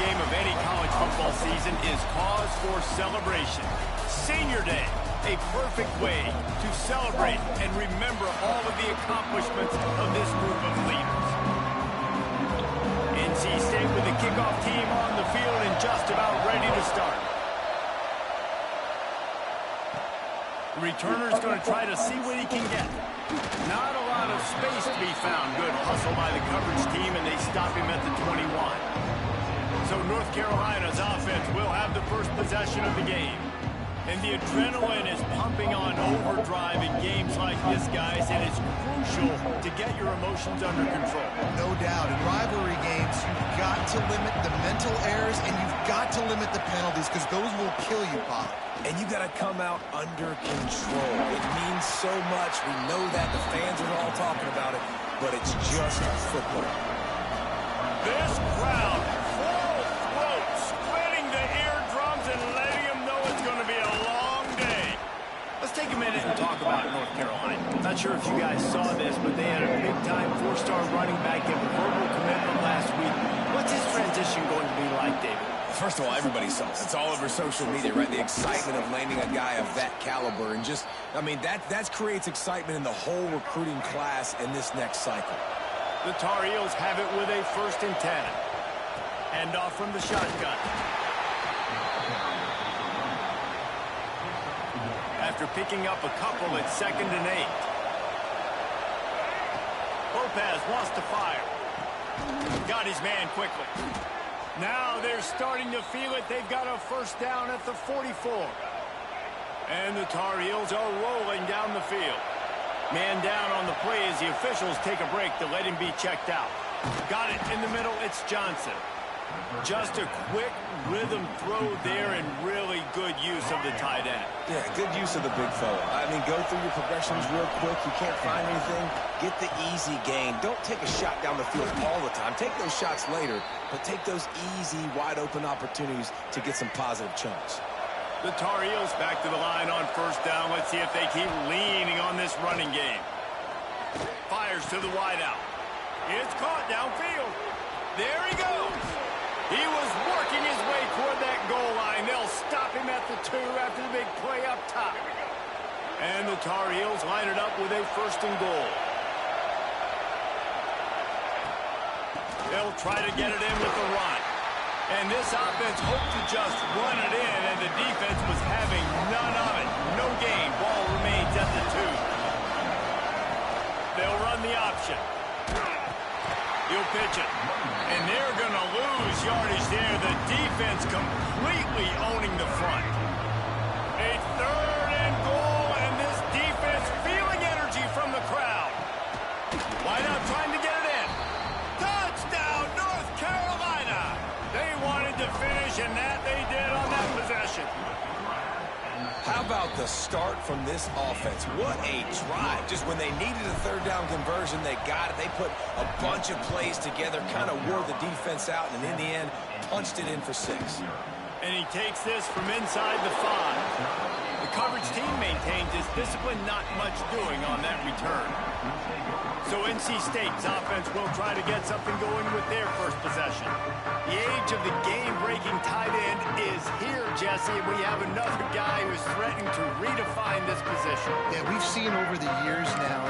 game of any college football season is cause for celebration. Senior Day, a perfect way to celebrate and remember all of the accomplishments of this group of leaders. NC State with the kickoff team on the field and just about ready to start. The returner's going to try to see what he can get. Not a lot of space to be found. Good hustle by the coverage team, and they stop him at the 21. So North Carolina's offense will have the first possession of the game. And the adrenaline is pumping on overdrive in games like this, guys, and it's crucial to get your emotions under control. No doubt. In rivalry games, you've got to limit the mental errors, and you've got to limit the penalties, because those will kill you, Pop. And you got to come out under control. It means so much. We know that. The fans are all talking about it, but it's just football. This crowd, full throat, splitting the eardrums and letting them know it's going to be a long day. Let's take a minute and talk about North Carolina. Not sure if you guys saw this, but they had a big-time four-star running back give a verbal commitment last week. What's his transition going to be like, David? First of all, everybody saw it. It's all over social media, right? The excitement of landing a guy of that caliber. And just, I mean, that creates excitement in the whole recruiting class in this next cycle. The Tar Heels have it with a 1st and 10. Hand off from the shotgun. After picking up a couple, it's 2nd and 8. Lopez wants to fire. Got his man quickly. Now they're starting to feel it. They've got a 1st down at the 44. And the Tar Heels are rolling down the field. Man down on the play as the officials take a break to let him be checked out. Got it in the middle. It's Johnson. Just a quick rhythm throw there and really good use of the tight end. Yeah, good use of the big fella. I mean, go through your progressions real quick. You can't find anything. Get the easy gain. Don't take a shot down the field all the time. Take those shots later, but take those easy, wide-open opportunities to get some positive chunks. The Tar Heels back to the line on 1st down. Let's see if they keep leaning on this running game. Fires to the wideout. It's caught downfield. There he goes. He was working his way toward that goal line. They'll stop him at the 2 after the big play up top. And the Tar Heels line it up with a 1st and goal. They'll try to get it in with the run. And this offense hoped to just run it in, and the defense was having none of it. No gain. Ball remains at the 2. They'll run the option. He'll pitch it. And they're going to lose yardage there. The defense completely owning the front. A 3rd and goal, and this defense feeling energy from the crowd. Wideout trying to get it in. Touchdown, North Carolina. They wanted to finish, and that they did on that possession. How about the start from this offense? What a drive. Just when they needed a 3rd down conversion, they got it. They put a bunch of plays together, kind of wore the defense out, and in the end, punched it in for 6. And he takes this from inside the 5. The coverage team maintains his discipline, not much doing on that return. So NC State's offense will try to get something going with their 1st possession. The age of the game-breaking tight end is here, Jesse, and we have another guy who's threatening to redefine this position. Yeah, we've seen over the years now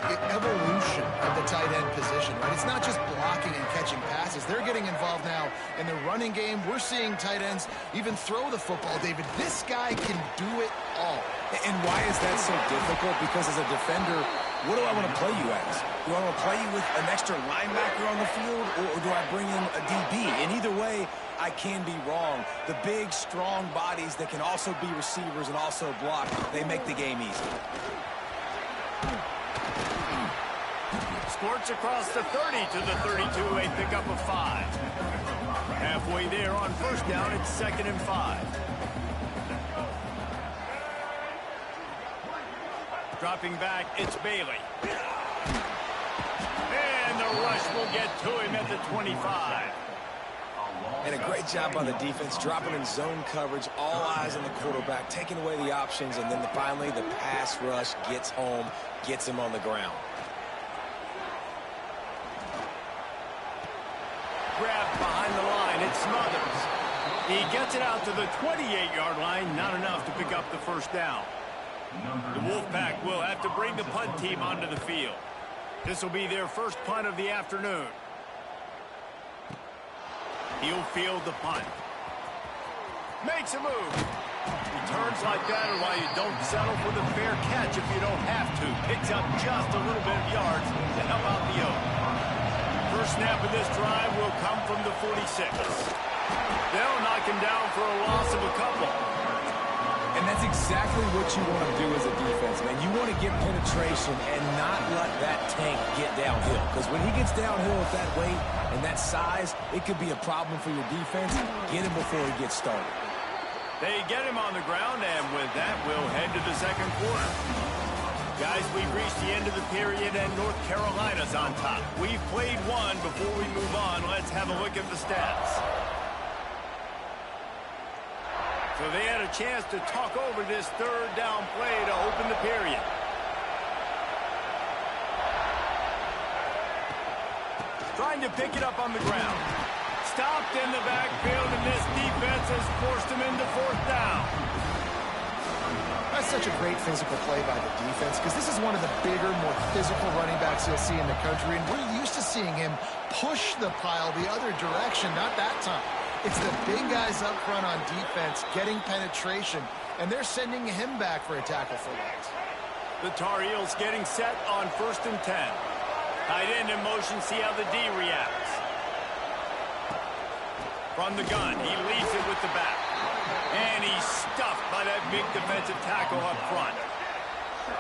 the evolution of the tight end position, right? It's not just blocking and catching passes. They're getting involved now in the running game. We're seeing tight ends even throw the football, David. This guy can do it all. And why is that so difficult? Because as a defender, what do I want to play you as? Do I want to play you with an extra linebacker on the field, or do I bring in a DB? And either way, I can be wrong. The big, strong bodies that can also be receivers and also block, they make the game easy. Squirts across the 30 to the 32. They pick up a 5. Halfway there on 1st down, it's 2nd and 5. Dropping back, it's Bailey. And the rush will get to him at the 25. And a great job by the defense, dropping in zone coverage, all eyes on the quarterback, taking away the options, and then finally the pass rush gets home, gets him on the ground. Grabbed behind the line, it's Smothers. He gets it out to the 28-yard line, not enough to pick up the first down. The Wolfpack will have to bring the punt team onto the field. This will be their first punt of the afternoon. He'll field the punt. Makes a move. Returns like that are why you don't settle for the fair catch if you don't have to. Picks up just a little bit of yards to help out the Oak. First snap of this drive will come from the 46. They'll knock him down for a loss of a couple. And that's exactly what you want to do as a defense, man. You want to get penetration and not let that tank get downhill. Because when he gets downhill at that weight and that size, it could be a problem for your defense. Get him before he gets started. They get him on the ground, and with that, we'll head to the second quarter. Guys, we've reached the end of the period, and North Carolina's on top. We've played one. Before we move on, let's have a look at the stats. So they had a chance to talk over this third down play to open the period. Trying to pick it up on the ground. Stopped in the backfield, and this defense has forced him into fourth down. That's such a great physical play by the defense because this is one of the bigger, more physical running backs you'll see in the country, and we're used to seeing him push the pile the other direction, not that time. It's the big guys up front on defense getting penetration, and they're sending him back for a tackle for loss. The Tar Heels getting set on 1st and 10. Tight end in motion, see how the D reacts. From the gun, he leaves it with the back. And he's stuffed by that big defensive tackle up front.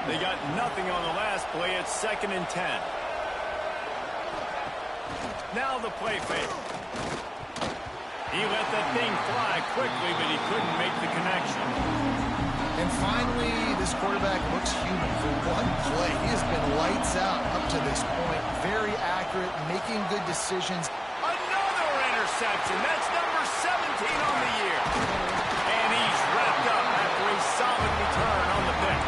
They got nothing on the last play. It's 2nd and 10. Now the play fake. He let that thing fly quickly, but he couldn't make the connection. And finally, this quarterback looks human for one play. He has been lights out up to this point. Very accurate, making good decisions. Another interception. That's number 17 on the year. And he's wrapped up after a solid return on the pick.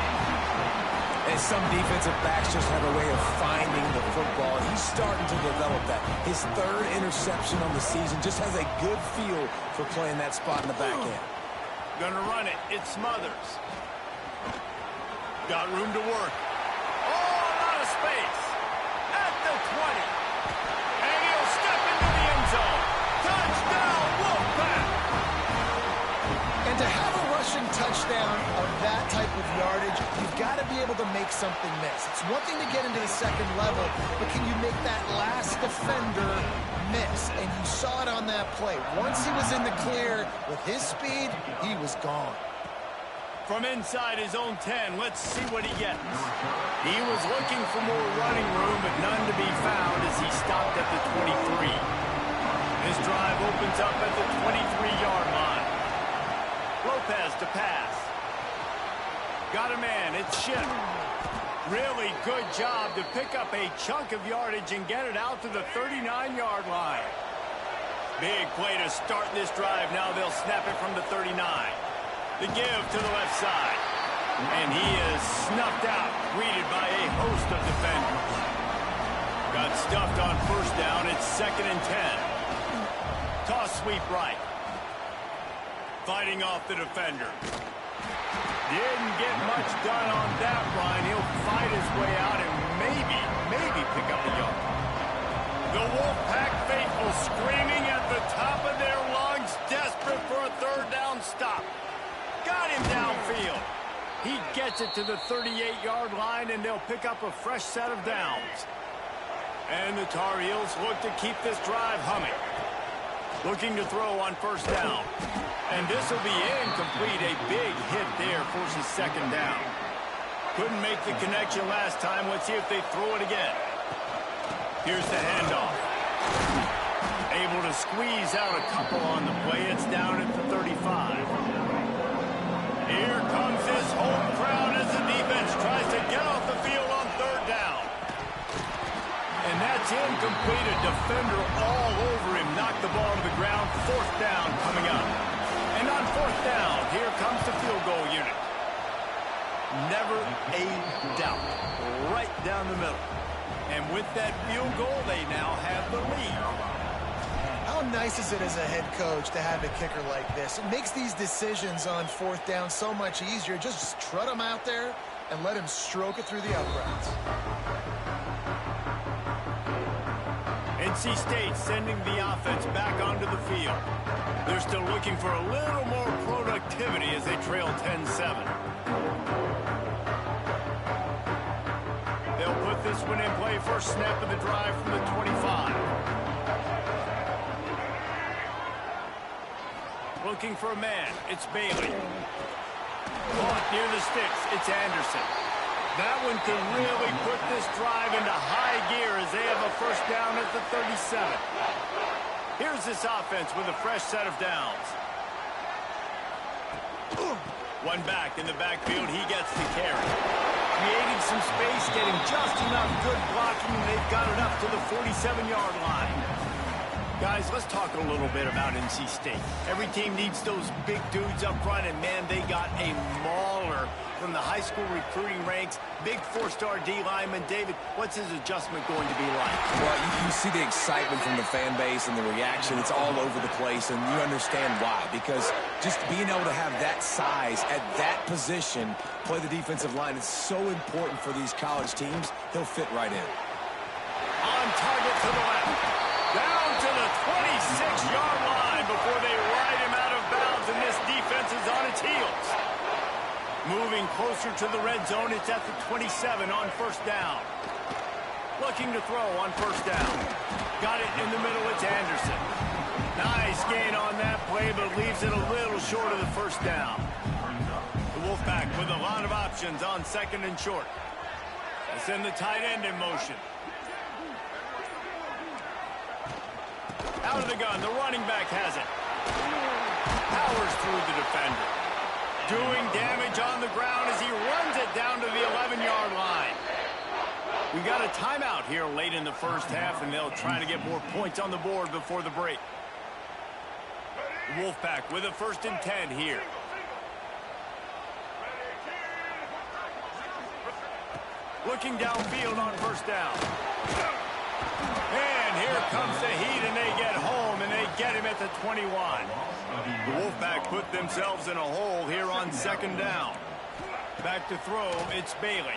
And some defensive backs just have a way of finding the football. He's starting to develop that. His 3rd interception on the season just has a good feel for playing that spot in the back end. Gonna run it. It Smothers. Got room to work. Oh, a lot of space. At the 20. And he'll step into the end zone. Touchdown, Wolfpack! And to have a rushing touchdown of that type of yardage, you've got to be able to make something miss. It's one thing to get into the second level, but can you make that last defender miss? And you saw it on that play. Once he was in the clear with his speed, he was gone. From inside his own 10, let's see what he gets. He was looking for more running room, but none to be found as he stopped at the 23. His drive opens up at the 23-yard line. Lopez to pass. Got a man. It's Schiff. Really good job to pick up a chunk of yardage and get it out to the 39-yard line. Big play to start this drive. Now they'll snap it from the 39. The give to the left side. And he is snuffed out, greeted by a host of defenders. Got stuffed on 1st down. It's 2nd and 10. Toss sweep right. Fighting off the defender. Didn't get much done on that run. He'll fight his way out and maybe pick up a yard. The Wolfpack faithful screaming at the top of their lungs, desperate for a 3rd down stop. Got him downfield. He gets it to the 38-yard line, and they'll pick up a fresh set of downs. And the Tar Heels look to keep this drive humming. Looking to throw on 1st down. And this will be incomplete. A big hit there forces 2nd down. Couldn't make the connection last time. Let's see if they throw it again. Here's the handoff. Able to squeeze out a couple on the play. It's down at the 35. Here comes his home crowd as the defense tries to get off the field on 3rd down. And that's incomplete. A defender all over him. Knocked the ball to the ground. 4th down coming up. And on 4th down, here comes the field goal unit. Never a doubt. Right down the middle. And with that field goal, they now have the lead. How How nice is it as a head coach to have a kicker like this? It makes these decisions on fourth down so much easier. Just trot him out there and let him stroke it through the uprights. NC State sending the offense back onto the field. They're still looking for a little more productivity as they trail 10-7. They'll put this one in play. First snap of the drive from the 25. Looking for a man. It's Bailey. Caught near the sticks. It's Anderson. That one could really put this drive into high gear as they have a first down at the 37. Here's this offense with a fresh set of downs. One back in the backfield. He gets the carry. Creating some space, getting just enough good blocking, and they've got it up to the 47-yard line. Guys, let's talk a little bit about NC State. Every team needs those big dudes up front, and man, they got a mauler from the high school recruiting ranks. Big four-star D lineman. David, what's his adjustment going to be like? Well, you see the excitement from the fan base and the reaction. It's all over the place, and you understand why. Because just being able to have that size at that position, play the defensive line, is so important for these college teams. He'll fit right in. On target to the left. Down to the 26-yard line before they ride him out of bounds, and this defense is on its heels. Moving closer to the red zone, it's at the 27 on first down. Looking to throw on first down. Got it in the middle, it's Anderson. Nice gain on that play, but leaves it a little short of the first down. The Wolfpack with a lot of options on second and short. They send the tight end in motion. Out of the gun, the running back has it. Powers through the defender. Doing damage on the ground as he runs it down to the 11-yard line. We got a timeout here late in the first half, and they'll try to get more points on the board before the break. Wolfpack with a 1st and 10 here. Looking downfield on first down. And here comes the heat, and they get home, and they get him at the 21. The Wolfpack put themselves in a hole here on second down. Back to throw, it's Bailey.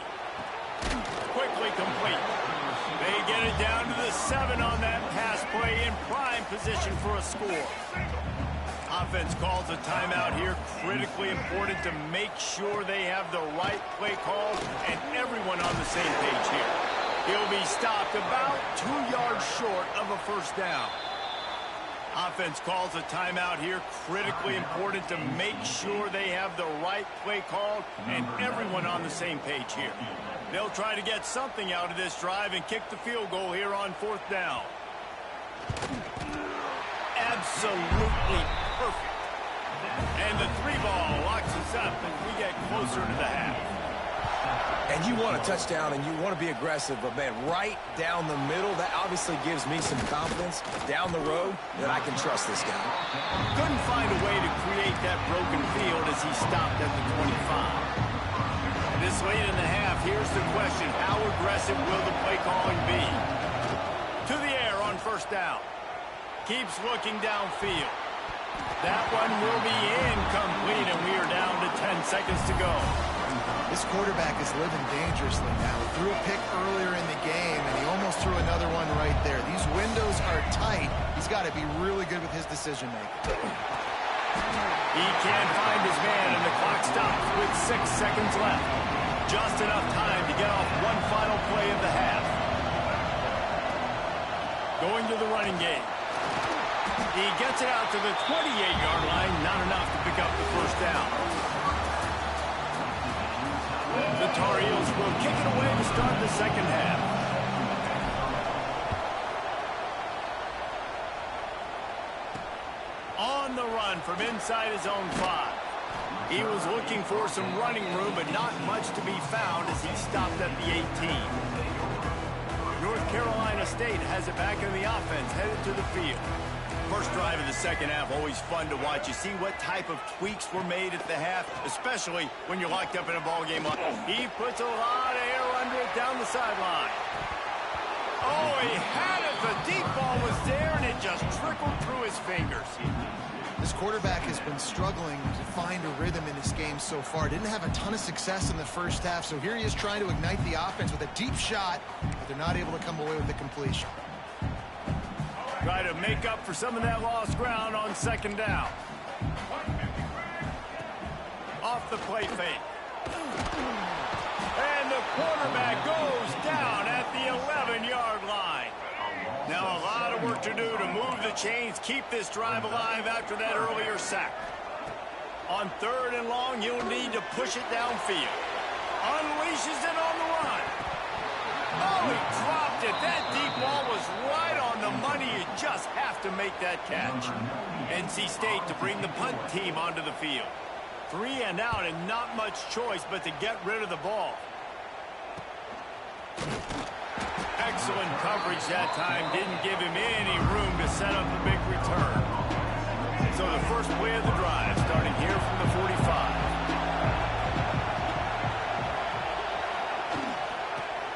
Quickly complete. They get it down to the 7 on that pass play, in prime position for a score. Offense calls a timeout here. Critically important to make sure they have the right play call and everyone on the same page here. He'll be stopped about 2 yards short of a first down. Offense calls a timeout here. Critically important to make sure they have the right play call and everyone on the same page here. They'll try to get something out of this drive and kick the field goal here on 4th down. Absolutely perfect. And the 3-ball locks us up as we get closer to the half. And you want a touchdown, and you want to be aggressive, but, man, right down the middle, that obviously gives me some confidence down the road that I can trust this guy. Couldn't find a way to create that broken field as he stopped at the 25. This late in the half, here's the question. How aggressive will the play calling be? To the air on first down. Keeps looking downfield. That one will be incomplete, and we are down to 10 seconds to go. This quarterback is living dangerously now. He threw a pick earlier in the game, and he almost threw another one right there. These windows are tight. He's got to be really good with his decision-making. He can't find his man, and the clock stops with 6 seconds left. Just enough time to get off one final play of the half. Going to the running game. He gets it out to the 28-yard line, not enough to pick up the first down. The Tar Heels will kick it away to start the second half. On the run from inside his own 5. He was looking for some running room, but not much to be found as he stopped at the 18. North Carolina State has it back in the offense, headed to the field. First drive of the second half, always fun to watch. You see what type of tweaks were made at the half, especially when you're locked up in a ball game. He puts a lot of air under it down the sideline. Oh, he had it. The deep ball was there, and it just trickled through his fingers. This quarterback has been struggling to find a rhythm in his game so far. Didn't have a ton of success in the first half, so here he is trying to ignite the offense with a deep shot, but they're not able to come away with the completion. Try to make up for some of that lost ground on second down. Off the play fake. And the quarterback goes down at the 11-yard line. Now a lot of work to do to move the chains, keep this drive alive after that earlier sack. On third and long, you'll need to push it downfield. Unleashes it on the run. Oh, he dropped it. That deep ball was right on the money. You just have to make that catch. NC State to bring the punt team onto the field. 3 and out and not much choice but to get rid of the ball. Excellent coverage that time. Didn't give him any room to set up a big return. So the first play of the drive starting here from the 45.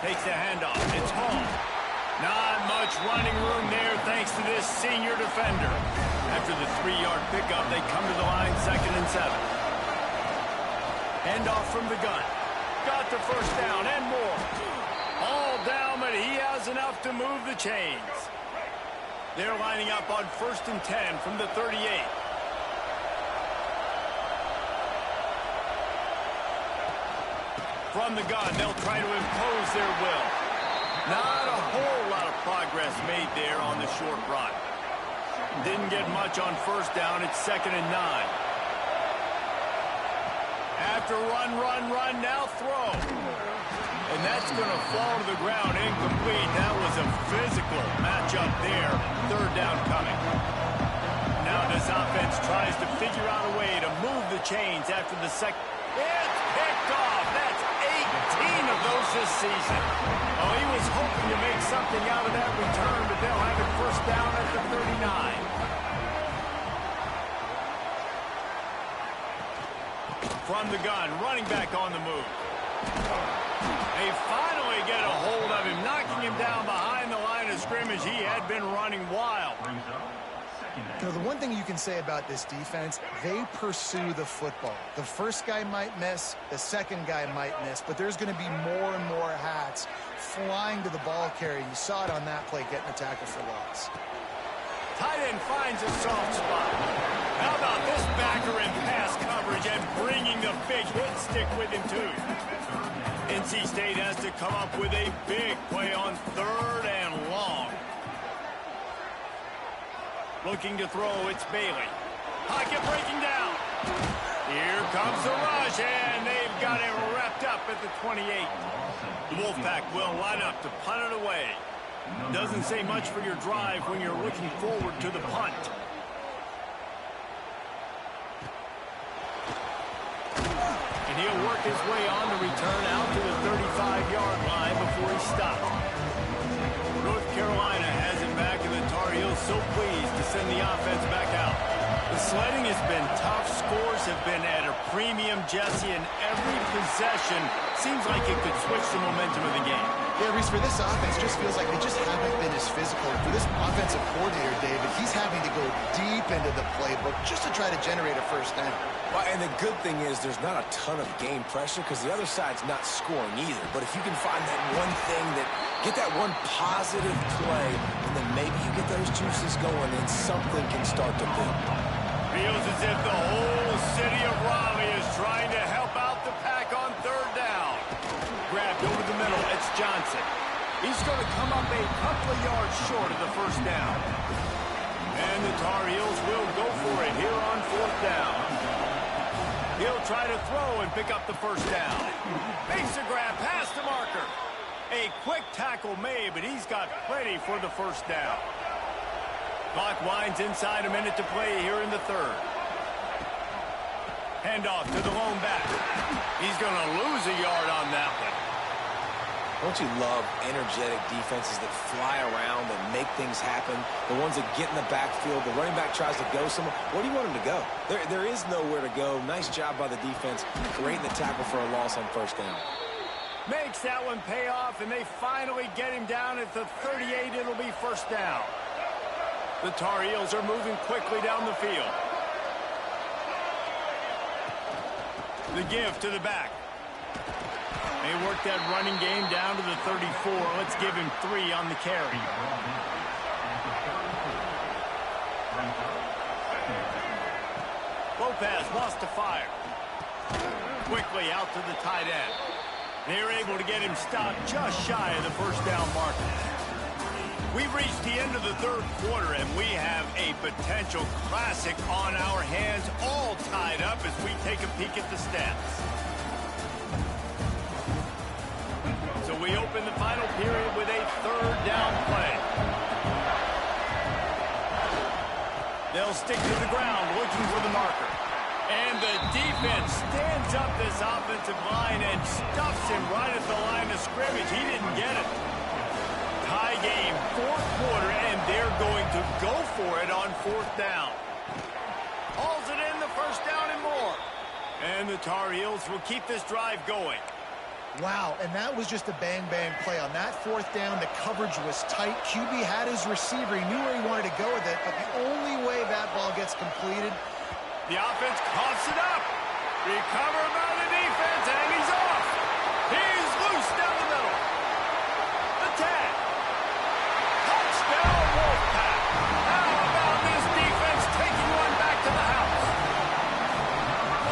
Takes the handoff. It's home. Not much running room there thanks to this senior defender. After the 3-yard pickup, they come to the line 2nd and 7. Handoff from the gun. Got the first down and more. All down, but he has enough to move the chains. They're lining up on 1st and 10 from the 38. From the gun, they'll try to impose their will. Not a whole lot of progress made there on the short run. Didn't get much on 1st down. It's 2nd and 9. After run, now throw. And that's going to fall to the ground incomplete. That was a physical matchup there. 3rd down coming. Now this offense tries to figure out a way to move the chains after the second. It's picked off. That's 18 of those this season. Oh, he was hoping to make something out of that return, but they'll have it 1st down at the 39. From the gun, running back on the move. They finally get a hold of him, knocking him down behind the line of scrimmage. He had been running wild. You know, the one thing you can say about this defense, they pursue the football. The first guy might miss, the second guy might miss, but there's going to be more and more hats flying to the ball carrier. You saw it on that play, getting a tackle for loss. Tight end finds a soft spot. How about this backer in pass coverage and bringing the big hit stick with him, too. NC State has to come up with a big play on 3rd and long. Looking to throw, it's Bailey. Pocket breaking down. Here comes the rush, and they've got it wrapped up at the 28. The Wolfpack will line up to punt it away. Doesn't say much for your drive when you're looking forward to the punt. And he'll work his way on the return out to the 35-yard line before he stops. North Carolina has it back, and the Tar Heels so pleased to send the offense back out. The sledding has been tough. Scores have been at a premium, Jesse, and every possession seems like it could switch the momentum of the game. Yeah, Reese, for this offense, just feels like they just haven't been as physical. For this offensive coordinator, David, he's having to go deep into the playbook just to try to generate a 1st down. Well, and the good thing is there's not a ton of game pressure because the other side's not scoring either. But if you can find that one thing get that one positive play, and then maybe you get those juices going and something can start to build. Feels as if the whole city of Raleigh is trying to help out the Pack on 3rd down. Grabbed over the middle, it's Johnson. He's going to come up a couple of yards short of the 1st down. And the Tar Heels will go for it here on 4th down. He'll try to throw and pick up the 1st down. Makes a grab past the marker. A quick tackle made, but he's got plenty for the 1st down. Clock winds inside, a minute to play here in the 3rd. Handoff to the lone back. He's going to lose a yard on that one. Don't you love energetic defenses that fly around and make things happen? The ones that get in the backfield, the running back tries to go somewhere. Where do you want him to go? There is nowhere to go. Nice job by the defense, creating the tackle for a loss on 1st down. Makes that one pay off, and they finally get him down at the 38. It'll be first down. The Tar Heels are moving quickly down the field. The give to the back. They work that running game down to the 34. Let's give him 3 on the carry. Lopez lost to fire. Quickly out to the tight end. They're able to get him stopped just shy of the first down marker. We've reached the end of the third quarter, and we have a potential classic on our hands, all tied up as we take a peek at the stats. So we open the final period with a third down play. They'll stick to the ground looking for the marker. And the defense stands up this offensive line and stuffs him right at the line of scrimmage. He didn't get it. Tie game, fourth quarter, and they're going to go for it on fourth down. Hauls it in, the first down and more. And the Tar Heels will keep this drive going. Wow, and that was just a bang-bang play. On that fourth down, the coverage was tight. QB had his receiver. He knew where he wanted to go with it, but the only way that ball gets completed. The offense coughs it up. Recovered by the defense, and he's off. He's loose down the middle. The tag. Touchdown, Wolfpack. How about this defense taking one back to the house?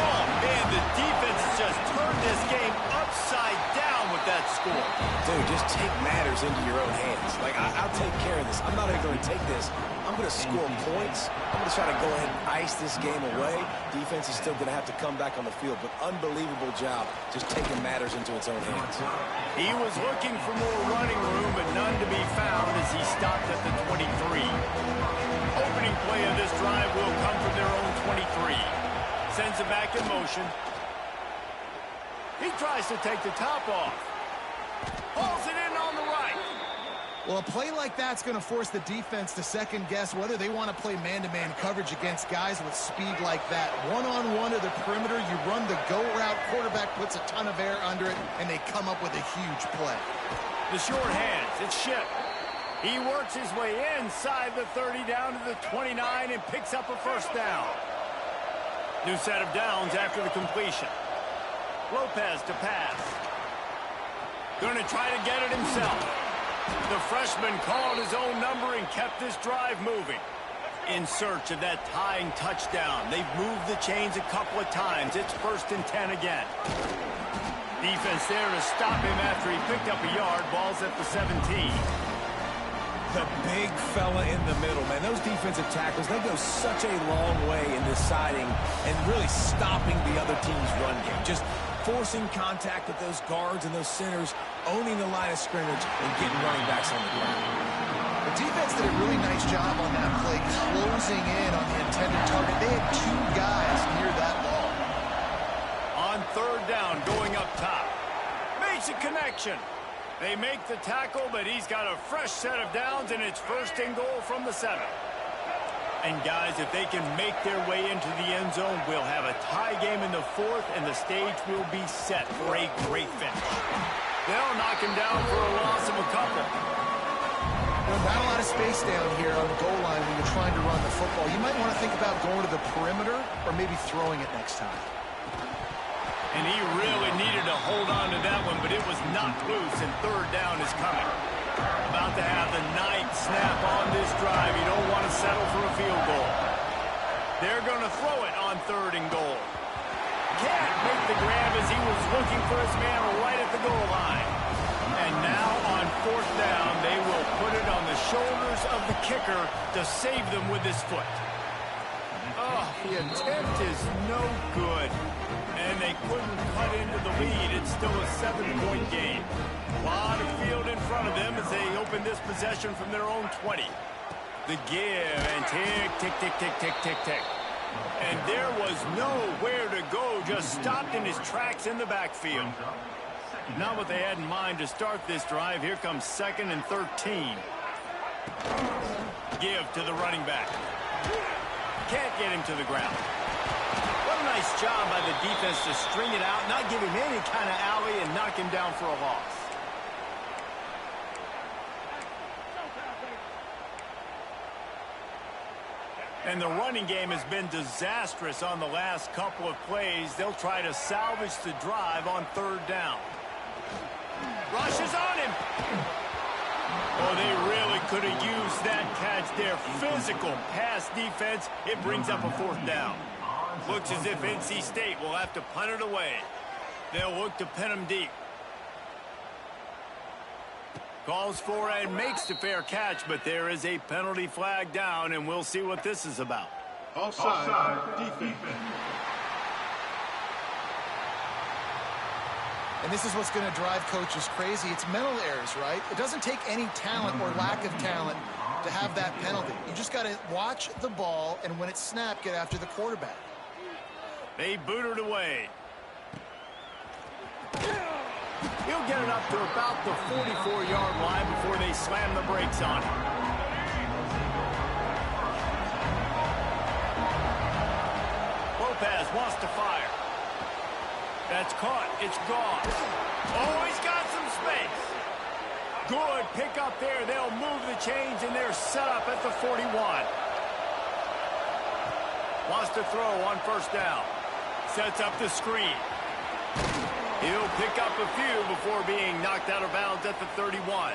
Oh, man, the defense has just turned this game upside down with that score. Dude, just take matters into your own hands. Like, I'll take care of this. I'm not even going to take this. I'm going to score points. I'm going to try to go ahead and ice this game away. Defense is still going to have to come back on the field, but unbelievable job just taking matters into its own hands. He was looking for more running room, but none to be found as he stopped at the 23. Opening play of this drive will come from their own 23. Sends it back in motion. He tries to take the top off. Hauls it in on the right. Well, a play like that's going to force the defense to second-guess whether they want to play man-to-man coverage against guys with speed like that. One-on-one to the perimeter, you run the go route, quarterback puts a ton of air under it, and they come up with a huge play. The short hands, it's Ship. He works his way inside the 30 down to the 29 and picks up a first down. New set of downs after the completion. Lopez to pass. Going to try to get it himself. The freshman called his own number and kept this drive moving. In search of that tying touchdown. They've moved the chains a couple of times. It's 1st and 10 again. Defense there to stop him after he picked up a yard. Ball's at the 17. The big fella in the middle, man. Those defensive tackles, they go such a long way in deciding and really stopping the other team's run game. Just forcing contact with those guards and those centers, owning the line of scrimmage, and getting running backs on the ground. The defense did a really nice job on that play, closing in on the intended target. They had 2 guys near that ball. On third down, going up top. Makes a connection. They make the tackle, but he's got a fresh set of downs, and it's 1st and goal from the 7. And guys, if they can make their way into the end zone, we'll have a tie game in the 4th, and the stage will be set for a great finish. They'll knock him down for a loss of a couple. Not a lot of space down here on the goal line when you're trying to run the football. You might want to think about going to the perimeter or maybe throwing it next time. And he really needed to hold on to that one, but it was knocked loose, and third down is coming. About to have the 9th snap on this drive. You don't want to settle for a field goal. They're going to throw it on 3rd and goal. Can't make the grab as he was looking for his man right at the goal line. And now on 4th down, they will put it on the shoulders of the kicker to save them with his foot. Oh, the attempt is no good. And they couldn't cut into the lead. It's still a 7-point game. A lot of field in front of them as they open this possession from their own 20. The give and tick, tick, tick, tick, tick, tick, tick. And there was nowhere to go, just stopped in his tracks in the backfield. Not what they had in mind to start this drive. Here comes 2nd and 13. Give to the running back. Can't get him to the ground. What a Nice job by the defense to string it out, not give him any kind of alley, and knock him down for a loss. And the running game has been disastrous on the last couple of plays. They'll try to salvage the drive on third down. Rushes on him. Oh, they really could have used that catch there. Physical pass defense. It brings up a fourth down. Looks as if NC State will have to punt it away. They'll look to pin him deep. Calls for and makes the fair catch, but there is a penalty flag down, and we'll see what this is about. Offside, defense. And this is what's going to drive coaches crazy. It's mental errors, right? It doesn't take any talent or lack of talent to have that penalty. You just got to watch the ball, and when it's snapped, get after the quarterback. They boot it away. He'll get it up to about the 44-yard line before they slam the brakes on him. Lopez wants to fire. That's caught. It's gone. Oh, he's got some space. Good pick up there. They'll move the chains, and they're set up at the 41. Wants to throw on first down. Sets up the screen. He'll pick up a few before being knocked out of bounds at the 31.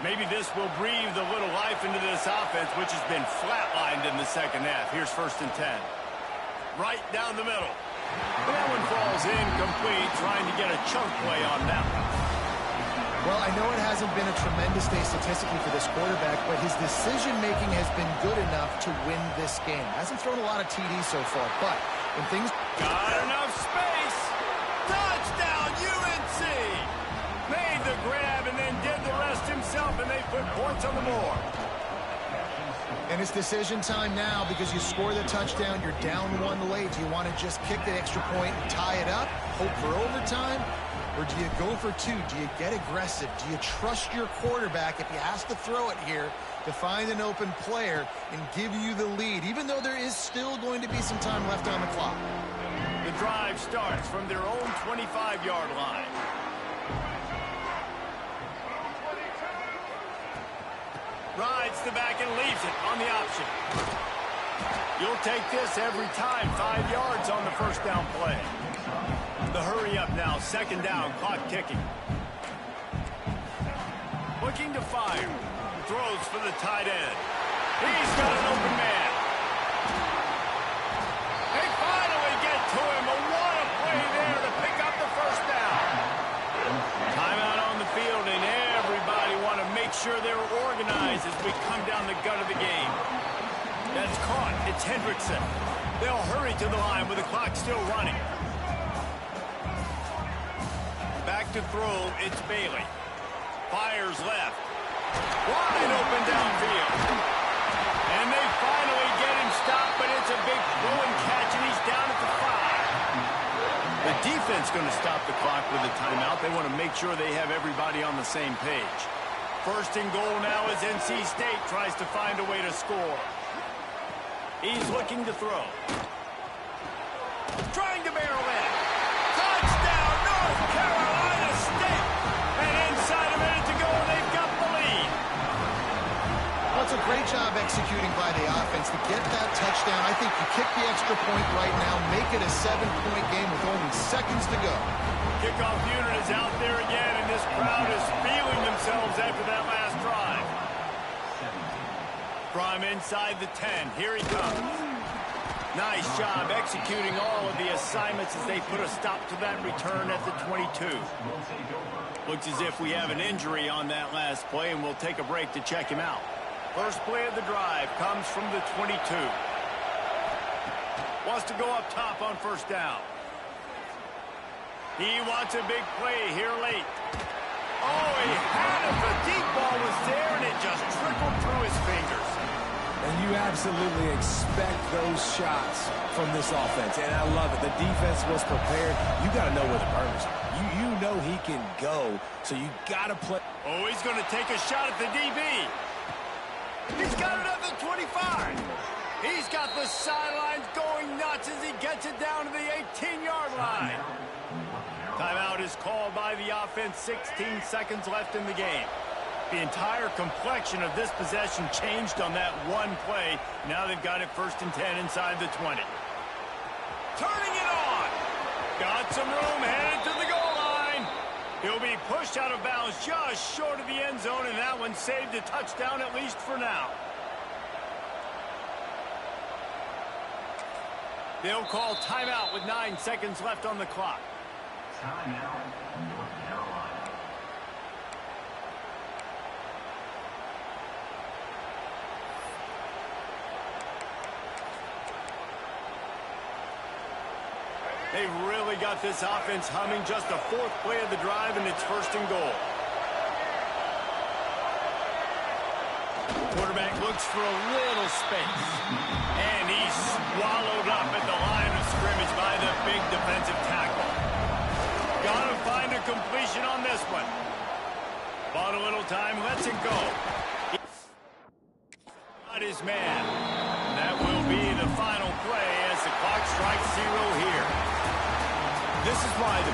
Maybe this will breathe a little life into this offense, which has been flatlined in the second half. Here's 1st and 10. Right down the middle. That one falls incomplete, trying to get a chunk play on that one. Well, I know it hasn't been a tremendous day statistically for this quarterback, but his decision-making has been good enough to win this game. Hasn't thrown a lot of TDs so far, but when things... Got enough space! Touchdown, UNC! Made the grab and then did the rest himself, and they put points on the board. And it's decision time now because you score the touchdown, you're down one late. Do you want to just kick the extra point and tie it up, hope for overtime? Or do you go for two? Do you get aggressive? Do you trust your quarterback if he has to throw it here to find an open player and give you the lead, even though there is still going to be some time left on the clock? The drive starts from their own 25-yard line. Rides the back and leaves it on the option. You'll take this every time. 5 yards on the first down play. The hurry up now. 2nd down. Clock ticking. Looking to fire. Throws for the tight end. He's got an open man. They finally get to him. What a play there to pick up the first down. Timeout on the field, and everybody want to make sure they're organized as we come down the gut of the game. That's caught. It's Hendrickson. They'll hurry to the line with the clock still running. Back to throw. It's Bailey. Fires left. Wide open downfield. And they finally get him stopped, but it's a big throwing catch, and he's down at the 5. The defense going to stop the clock with a timeout. They want to make sure they have everybody on the same page. 1st and goal now as NC State tries to find a way to score. He's looking to throw. Trying to barrel in. Touchdown, North Carolina State! And inside a minute to go, they've got the lead. Well, it's a great job executing by the offense to get that touchdown. I think you kick the extra point right now, make it a 7-point game with only seconds to go. Kickoff unit is out there again, and this crowd is feeling themselves after that last drive. From inside the 10, here he comes. Nice job executing all of the assignments as they put a stop to that return at the 22. Looks as if we have an injury on that last play, and we'll take a break to check him out. First play of the drive comes from the 22. Wants to go up top on first down. He wants a big play here late. Oh, he had it. The deep ball was there, and it just trickled through his fingers. And you absolutely expect those shots from this offense, and I love it. The defense was prepared. You got to know where the burners are. You know he can go, so you got to play. Oh, he's going to take a shot at the DB. He's got it at the 25. He's got the sidelines going nuts as he gets it down to the 18-yard line. Timeout is called by the offense. 16 seconds left in the game. The entire complexion of this possession changed on that one play. Now they've got it 1st and 10 inside the 20. Turning it on. Got some room, headed to the goal line. He'll be pushed out of bounds just short of the end zone, and that one saved a touchdown at least for now. They'll call timeout with 9 seconds left on the clock. Timeout, North Carolina. They've really got this offense humming. Just the 4th play of the drive, and it's 1st and goal. Quarterback looks for a little space. And he's swallowed up at the line of scrimmage by the big defensive tackle. Got to find a completion on this one. Bought a little time, lets it go. Got his man. That will be the final play as the clock strikes 0 here. This is why the